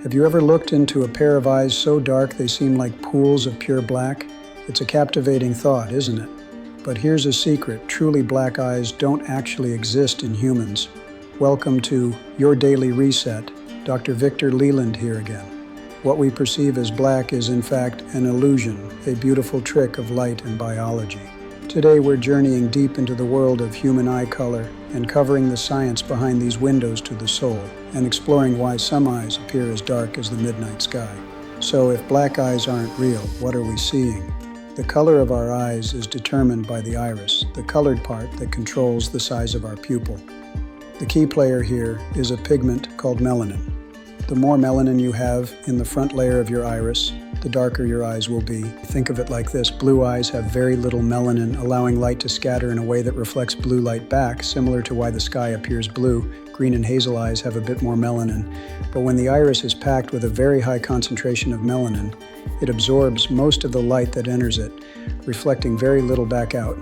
Have you ever looked into a pair of eyes so dark they seem like pools of pure black? It's a captivating thought, isn't it? But here's a secret: truly black eyes don't actually exist in humans. Welcome to Your Daily Reset. Dr. Victor Leland here again. What we perceive as black is in fact an illusion, a beautiful trick of light and biology. Today we're journeying deep into the world of human eye color and covering the science behind these windows to the soul, and exploring why some eyes appear as dark as the midnight sky. So if black eyes aren't real, what are we seeing? The color of our eyes is determined by the iris, the colored part that controls the size of our pupil. The key player here is a pigment called melanin. The more melanin you have in the front layer of your iris, the darker your eyes will be. Think of it like this: blue eyes have very little melanin, allowing light to scatter in a way that reflects blue light back, similar to why the sky appears blue. Green and hazel eyes have a bit more melanin, but when the iris is packed with a very high concentration of melanin, it absorbs most of the light that enters it, reflecting very little back out.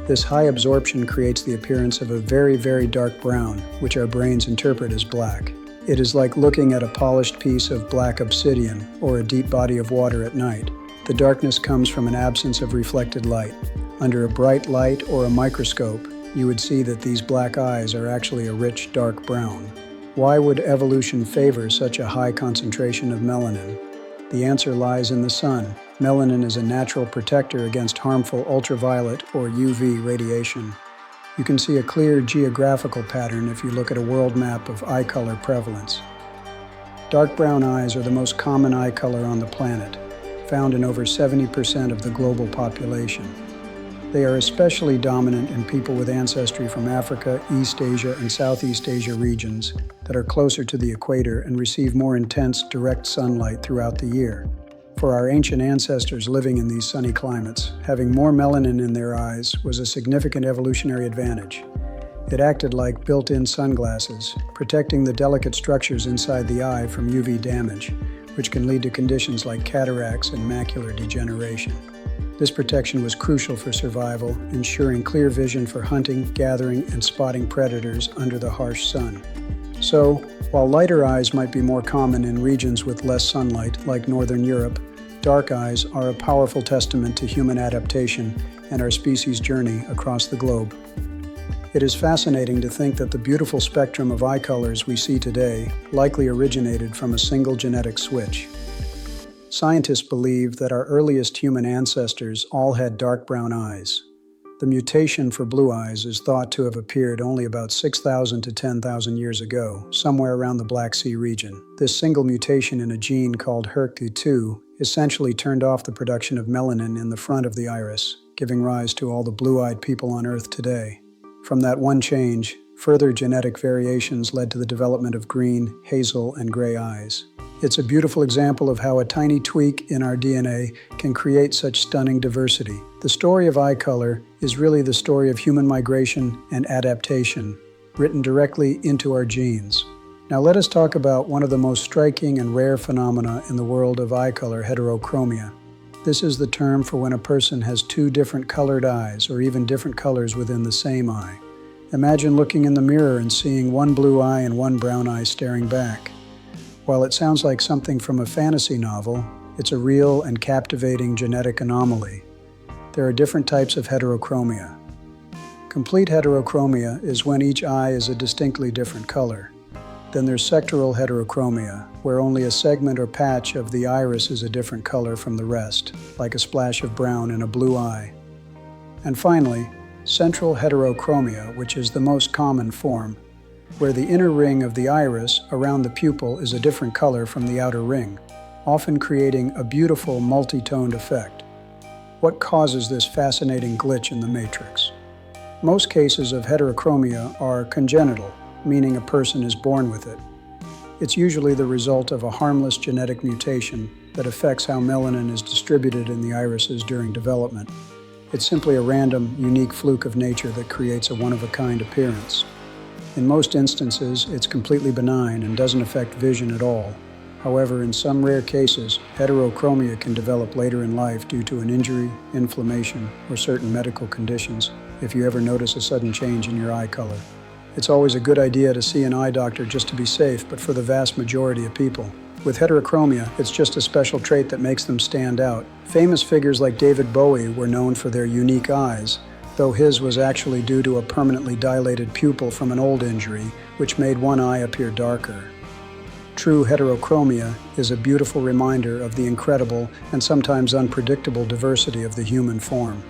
This high absorption creates the appearance of a very, very dark brown, which our brains interpret as black. It is like looking at a polished piece of black obsidian or a deep body of water at night. The darkness comes from an absence of reflected light. Under a bright light or a microscope, you would see that these black eyes are actually a rich, dark brown. Why would evolution favor such a high concentration of melanin? The answer lies in the sun. Melanin is a natural protector against harmful ultraviolet or UV radiation. You can see a clear geographical pattern if you look at a world map of eye color prevalence. Dark brown eyes are the most common eye color on the planet, found in over 70% of the global population. They are especially dominant in people with ancestry from Africa, East Asia, and Southeast Asia regions that are closer to the equator and receive more intense direct sunlight throughout the year. For our ancient ancestors living in these sunny climates, having more melanin in their eyes was a significant evolutionary advantage. It acted like built-in sunglasses, protecting the delicate structures inside the eye from UV damage, which can lead to conditions like cataracts and macular degeneration. This protection was crucial for survival, ensuring clear vision for hunting, gathering, and spotting predators under the harsh sun. So, while lighter eyes might be more common in regions with less sunlight, like Northern Europe, dark eyes are a powerful testament to human adaptation and our species' journey across the globe. It is fascinating to think that the beautiful spectrum of eye colors we see today likely originated from a single genetic switch. Scientists believe that our earliest human ancestors all had dark brown eyes. The mutation for blue eyes is thought to have appeared only about 6,000 to 10,000 years ago, somewhere around the Black Sea region. This single mutation in a gene called HERC2 essentially turned off the production of melanin in the front of the iris, giving rise to all the blue-eyed people on Earth today. From that one change, further genetic variations led to the development of green, hazel, and gray eyes. It's a beautiful example of how a tiny tweak in our DNA can create such stunning diversity. The story of eye color is really the story of human migration and adaptation, written directly into our genes. Now let us talk about one of the most striking and rare phenomena in the world of eye color: heterochromia. This is the term for when a person has two different colored eyes, or even different colors within the same eye. Imagine looking in the mirror and seeing one blue eye and one brown eye staring back. While it sounds like something from a fantasy novel, it's a real and captivating genetic anomaly. There are different types of heterochromia. Complete heterochromia is when each eye is a distinctly different color. Then there's sectoral heterochromia, where only a segment or patch of the iris is a different color from the rest, like a splash of brown in a blue eye. And finally, central heterochromia, which is the most common form, where the inner ring of the iris around the pupil is a different color from the outer ring, often creating a beautiful multi-toned effect. What causes this fascinating glitch in the matrix? Most cases of heterochromia are congenital, meaning a person is born with it. It's usually the result of a harmless genetic mutation that affects how melanin is distributed in the irises during development. It's simply a random, unique fluke of nature that creates a one-of-a-kind appearance. In most instances, it's completely benign and doesn't affect vision at all. However, in some rare cases, heterochromia can develop later in life due to an injury, inflammation, or certain medical conditions, if you ever notice a sudden change in your eye color. It's always a good idea to see an eye doctor just to be safe, but for the vast majority of people, With heterochromia, it's just a special trait that makes them stand out. Famous figures like David Bowie were known for their unique eyes, though his was actually due to a permanently dilated pupil from an old injury, which made one eye appear darker. True heterochromia is a beautiful reminder of the incredible and sometimes unpredictable diversity of the human form.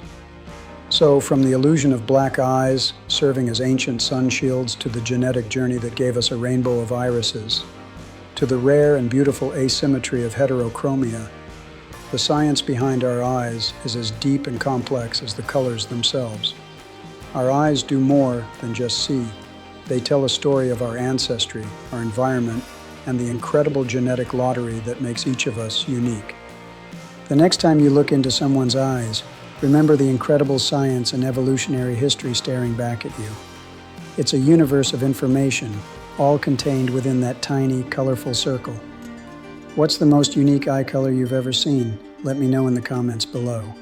So, from the illusion of black eyes, serving as ancient sun shields, to the genetic journey that gave us a rainbow of irises, to the rare and beautiful asymmetry of heterochromia, the science behind our eyes is as deep and complex as the colors themselves. Our eyes do more than just see. They tell a story of our ancestry, our environment, and the incredible genetic lottery that makes each of us unique. The next time you look into someone's eyes, remember the incredible science and evolutionary history staring back at you. It's a universe of information, all contained within that tiny, colorful circle. What's the most unique eye color you've ever seen? Let me know in the comments below.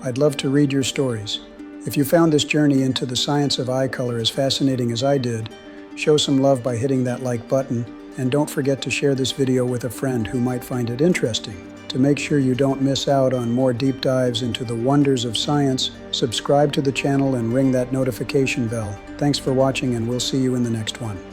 I'd love to read your stories. If you found this journey into the science of eye color as fascinating as I did, show some love by hitting that like button, and don't forget to share this video with a friend who might find it interesting. To make sure you don't miss out on more deep dives into the wonders of science, subscribe to the channel and ring that notification bell. Thanks for watching, and we'll see you in the next one.